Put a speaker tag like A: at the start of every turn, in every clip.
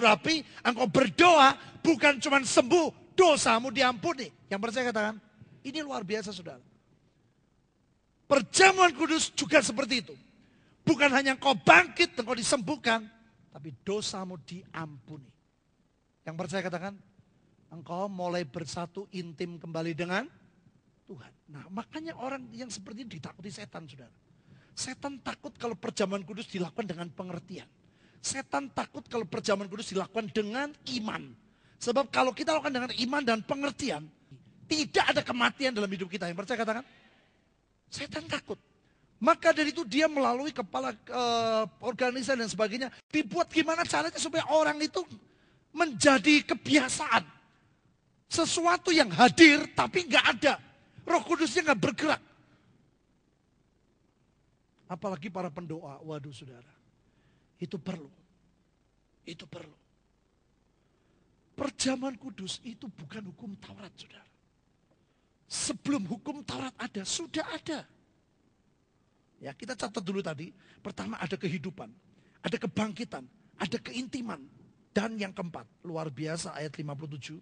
A: urapi, engkau berdoa, bukan cuma sembuh, dosamu diampuni. Yang percaya katakan, ini luar biasa saudara. Perjamuan kudus juga seperti itu. Bukan hanya engkau bangkit, engkau disembuhkan, tapi dosamu diampuni. Yang percaya katakan, engkau mulai bersatu intim kembali dengan Tuhan. Nah, makanya orang yang seperti ini ditakuti setan, saudara. Setan takut kalau perjamuan kudus dilakukan dengan pengertian. Setan takut kalau perjamuan kudus dilakukan dengan iman. Sebab kalau kita lakukan dengan iman dan pengertian, tidak ada kematian dalam hidup kita. Yang percaya katakan, setan takut. Maka dari itu dia melalui kepala organisasi dan sebagainya, dibuat gimana caranya supaya orang itu menjadi kebiasaan. Sesuatu yang hadir tapi nggak ada. Roh Kudusnya nggak bergerak. Apalagi para pendoa, waduh saudara. Itu perlu. Itu perlu. Perjamuan kudus itu bukan hukum Taurat, saudara. Sebelum hukum Taurat ada, sudah ada. Ya, kita catat dulu tadi. Pertama ada kehidupan, ada kebangkitan, ada keintiman. Dan yang keempat, luar biasa ayat 57.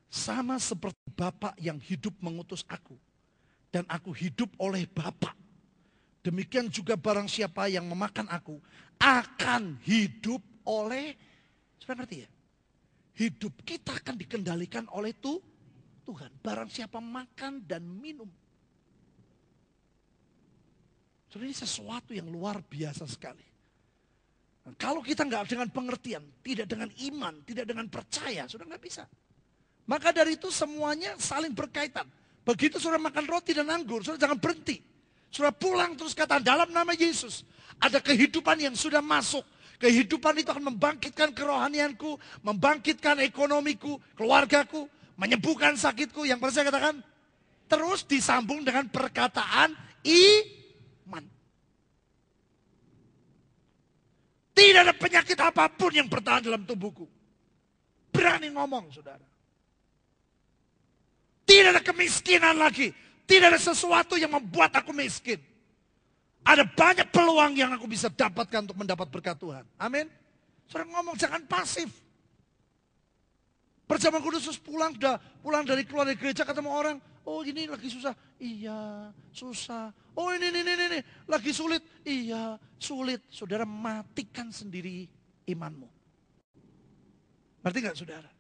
A: Sama seperti Bapa yang hidup mengutus aku. Dan aku hidup oleh Bapa. Demikian juga barang siapa yang memakan aku akan hidup oleh, sudah ngerti ya? Hidup kita akan dikendalikan oleh Tuhan. Barang siapa makan dan minum. Jadi ini sesuatu yang luar biasa sekali. Nah, kalau kita nggak dengan pengertian, tidak dengan iman, tidak dengan percaya, sudah nggak bisa. Maka dari itu semuanya saling berkaitan. Begitu sudah makan roti dan anggur, sudah jangan berhenti. Sudah pulang terus kata dalam nama Yesus. Ada kehidupan yang sudah masuk. Kehidupan itu akan membangkitkan kerohanianku, membangkitkan ekonomiku, keluargaku, menyembuhkan sakitku. Yang percaya katakan, terus disambung dengan perkataan iman. Tidak ada penyakit apapun yang bertahan dalam tubuhku. Berani ngomong, saudara. Tidak ada kemiskinan lagi. Tidak ada sesuatu yang membuat aku miskin. Ada banyak peluang yang aku bisa dapatkan untuk mendapat berkat Tuhan. Amin. Saudara ngomong jangan pasif. Perjamuan kudus pulang dari keluar dari gereja ketemu orang. Oh ini lagi susah. Iya susah. Oh ini lagi sulit. Iya sulit. Saudara matikan sendiri imanmu. Ngerti gak saudara?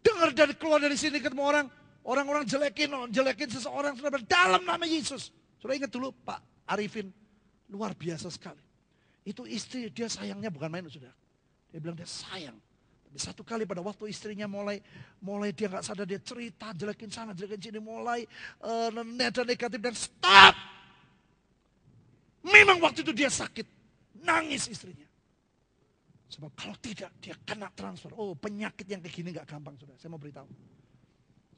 A: Dengar dari keluar dari sini ketemu orang-orang jelekin seseorang saudara dalam nama Yesus. Saudara ingat dulu Pak Arifin, luar biasa sekali. Itu istri dia sayangnya bukan main saudara. Dia bilang dia sayang. Tapi satu kali pada waktu istrinya mulai dia nggak sadar dia cerita jelekin sana jelekin sini mulai nada negatif dan stop. Memang waktu itu dia sakit, nangis istrinya. Sebab kalau tidak, dia kena transfer. Oh penyakit yang kayak gini gak gampang saudara. Saya mau beritahu.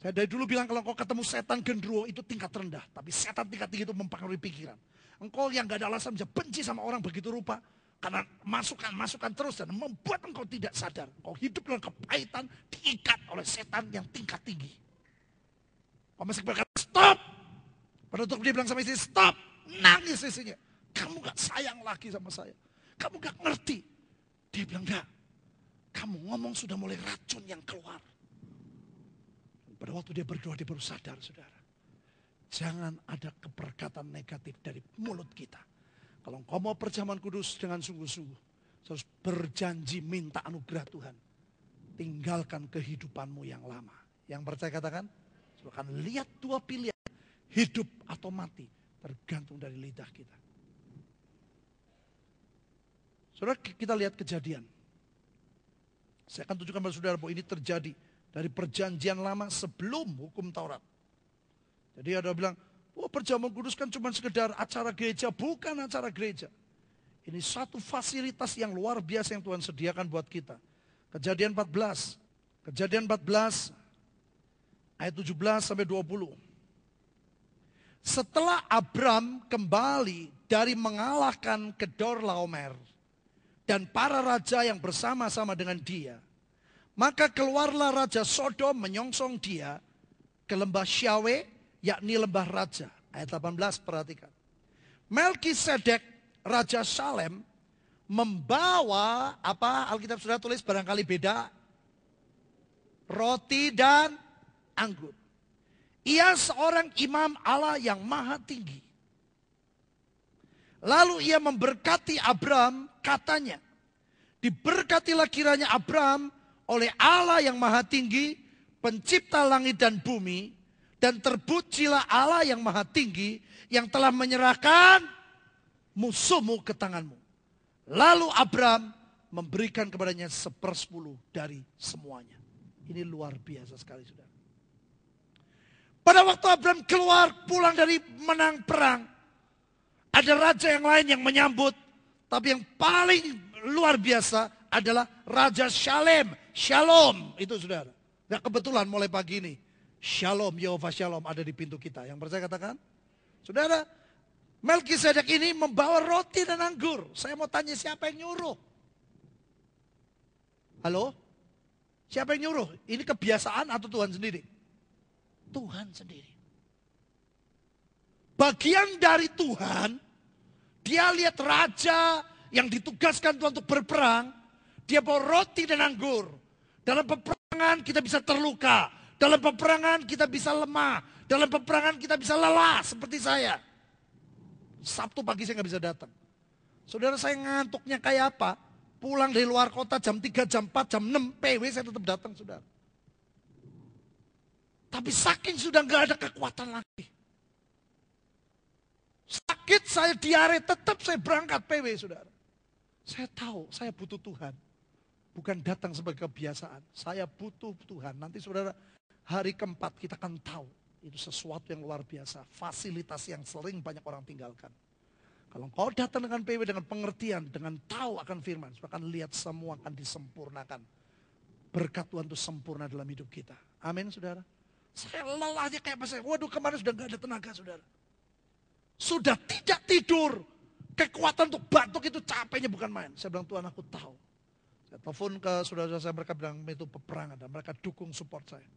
A: Saya dari dulu bilang kalau engkau ketemu setan gendruwo itu tingkat rendah. Tapi setan tingkat tinggi itu mempengaruhi pikiran. Engkau yang gak ada alasan bisa benci sama orang begitu rupa. Karena masukan terus dan membuat engkau tidak sadar. Engkau hidup dalam kepahitan diikat oleh setan yang tingkat tinggi. Kau masih berkata stop. Pada waktu dia bilang sama istri stop. Nangis istrinya. Kamu gak sayang lagi sama saya. Kamu gak ngerti. Dia bilang, enggak, kamu ngomong sudah mulai racun yang keluar. Pada waktu dia berdoa, dia baru sadar, saudara. Jangan ada keberkatan negatif dari mulut kita. Kalau engkau mau perjamuan kudus dengan sungguh-sungguh, harus berjanji minta anugerah Tuhan. Tinggalkan kehidupanmu yang lama. Yang percaya katakan, saudara akan lihat dua pilihan, hidup atau mati, tergantung dari lidah kita. Saudara kita lihat kejadian. Saya akan tunjukkan pada saudara bahwa ini terjadi dari perjanjian lama sebelum hukum Taurat. Jadi ada bilang, oh perjamuan kudus kan cuma sekedar acara gereja. Bukan acara gereja. Ini satu fasilitas yang luar biasa yang Tuhan sediakan buat kita. Kejadian 14. Kejadian 14 ayat 17 sampai 20. Setelah Abram kembali dari mengalahkan Kedorlaomer dan para raja yang bersama-sama dengan dia, maka keluarlah Raja Sodom menyongsong dia ke lembah Syawe, yakni lembah raja. Ayat 18 perhatikan. Melkisedek Raja Salem membawa apa Alkitab sudah tulis barangkali beda, roti dan anggur. Ia seorang imam Allah yang maha tinggi. Lalu ia memberkati Abram, katanya, diberkatilah kiranya Abram oleh Allah yang maha tinggi, pencipta langit dan bumi, dan terpujilah Allah yang maha tinggi, yang telah menyerahkan musuhmu ke tanganmu. Lalu Abram memberikan kepadanya 1/10 dari semuanya. Ini luar biasa sekali, saudara. Pada waktu Abram keluar pulang dari menang perang, ada raja yang lain yang menyambut. Tapi yang paling luar biasa adalah Raja Shalom itu, saudara. Nah, kebetulan mulai pagi ini, Shalom, Yehova Shalom ada di pintu kita. Yang percaya katakan, saudara, Melkisedek ini membawa roti dan anggur. Saya mau tanya, siapa yang nyuruh? Halo? Siapa yang nyuruh? Ini kebiasaan atau Tuhan sendiri? Tuhan sendiri. Bagian dari Tuhan, dia lihat raja yang ditugaskan Tuhan untuk berperang, dia bawa roti dan anggur. Dalam peperangan kita bisa terluka, dalam peperangan kita bisa lemah, dalam peperangan kita bisa lelah seperti saya. Sabtu pagi saya nggak bisa datang. Saudara, saya ngantuknya kayak apa? Pulang dari luar kota jam 3, jam 4, jam 6, PW saya tetap datang, saudara. Tapi saking sudah nggak ada kekuatan lagi. Sakit saya diare, tetap saya berangkat PW, saudara. Saya tahu saya butuh Tuhan. Bukan datang sebagai kebiasaan. Saya butuh Tuhan. Nanti saudara, hari keempat kita akan tahu. Itu sesuatu yang luar biasa. Fasilitas yang sering banyak orang tinggalkan. Kalau kau datang dengan PW, dengan pengertian, dengan tahu akan firman, saudara akan lihat semua akan disempurnakan. Berkat Tuhan itu sempurna dalam hidup kita. Amin, saudara. Saya lelahnya kayak apa saya. Waduh, kemarin sudah gak ada tenaga, saudara. Sudah tidak tidur. Kekuatan untuk batuk itu capeknya bukan main. Saya bilang, Tuhan, aku tahu. Saya telepon ke saudara-saudara saya, mereka bilang itu peperangan. Dan mereka dukung support saya.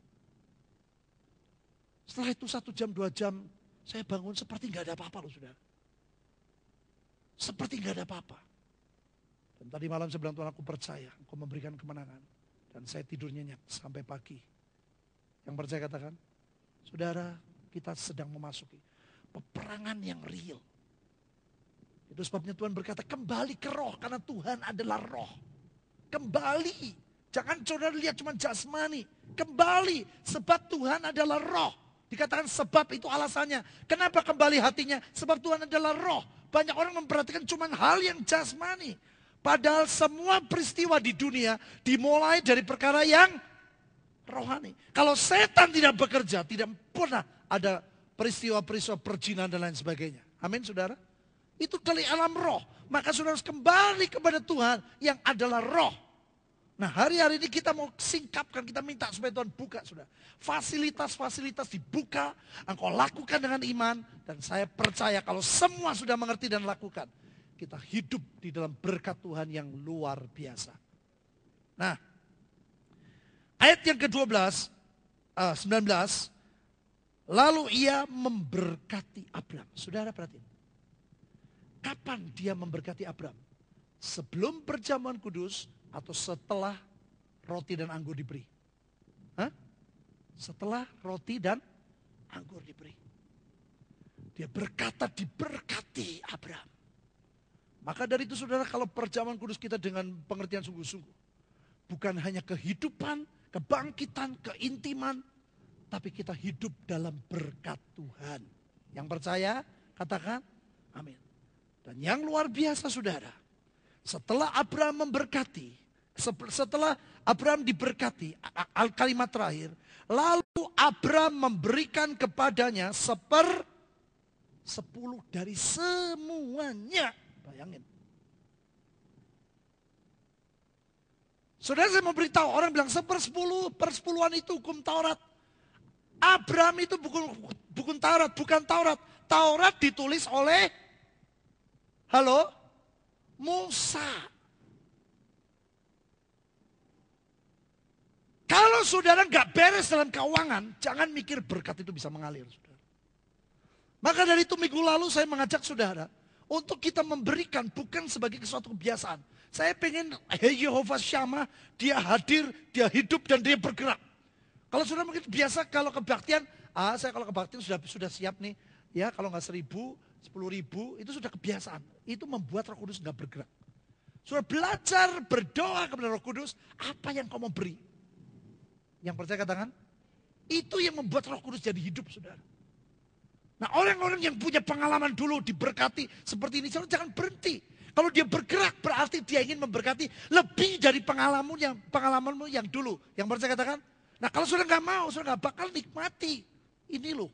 A: Setelah itu 1 jam, 2 jam, saya bangun seperti gak ada apa-apa loh, saudara. Seperti gak ada apa-apa. Dan tadi malam saya bilang, Tuhan, aku percaya Engkau memberikan kemenangan. Dan saya tidur nyenyak sampai pagi. Yang percaya katakan, saudara, kita sedang memasuki peperangan yang real. Itu sebabnya Tuhan berkata, kembali ke roh, karena Tuhan adalah roh. Kembali, jangan saudara lihat cuma jasmani. Kembali, sebab Tuhan adalah roh. Dikatakan sebab itu alasannya. Kenapa kembali hatinya? Sebab Tuhan adalah roh. Banyak orang memperhatikan cuma hal yang jasmani. Padahal semua peristiwa di dunia dimulai dari perkara yang rohani. Kalau setan tidak bekerja, tidak pernah ada peristiwa-peristiwa perzinahan dan lain sebagainya. Amin, saudara. Itu dari alam roh. Maka saudara harus kembali kepada Tuhan yang adalah roh. Nah, hari-hari ini kita mau singkapkan, kita minta supaya Tuhan buka, saudara. Fasilitas-fasilitas dibuka, engkau lakukan dengan iman. Dan saya percaya kalau semua sudah mengerti dan lakukan, kita hidup di dalam berkat Tuhan yang luar biasa. Nah, ayat yang ke-12, 19, lalu ia memberkati Abram. Saudara perhatiin. Kapan dia memberkati Abram? Sebelum perjamuan kudus atau setelah roti dan anggur diberi? Hah? Setelah roti dan anggur diberi. Dia berkata diberkati Abram. Maka dari itu saudara, kalau perjamuan kudus kita dengan pengertian sungguh-sungguh. Bukan hanya kehidupan, kebangkitan, keintiman. Tapi kita hidup dalam berkat Tuhan. Yang percaya, katakan amin. Dan yang luar biasa saudara. Setelah Abraham memberkati. Setelah Abraham diberkati, kalimat terakhir. Lalu Abraham memberikan kepadanya 1/10 dari semuanya. Bayangin. Saudara, saya mau beritahu, orang bilang 1/10 itu hukum Taurat. Abraham itu bukan Taurat, bukan Taurat. Taurat ditulis oleh, halo, Musa. Kalau saudara nggak beres dalam keuangan, jangan mikir berkat itu bisa mengalir, saudara. Maka dari itu minggu lalu saya mengajak saudara Untuk kita memberikan bukan sebagai sesuatu kebiasaan. Saya pengen Yehovah Shammah, dia hadir, dia hidup dan dia bergerak. Kalau saudara mungkin biasa kalau kebaktian, saya kalau kebaktian sudah siap nih. Ya kalau nggak 1.000, 10.000 itu sudah kebiasaan. Itu membuat Roh Kudus nggak bergerak. Saudara belajar berdoa kepada Roh Kudus, apa yang kau mau beri? Yang percaya katakan, itu yang membuat Roh Kudus jadi hidup, saudara. Nah orang-orang yang punya pengalaman dulu diberkati seperti ini, saudara jangan berhenti. Kalau dia bergerak berarti dia ingin memberkati lebih dari pengalamanmu yang dulu. Yang percaya katakan, nah kalau saudara nggak mau, saudara nggak bakal nikmati. Ini loh,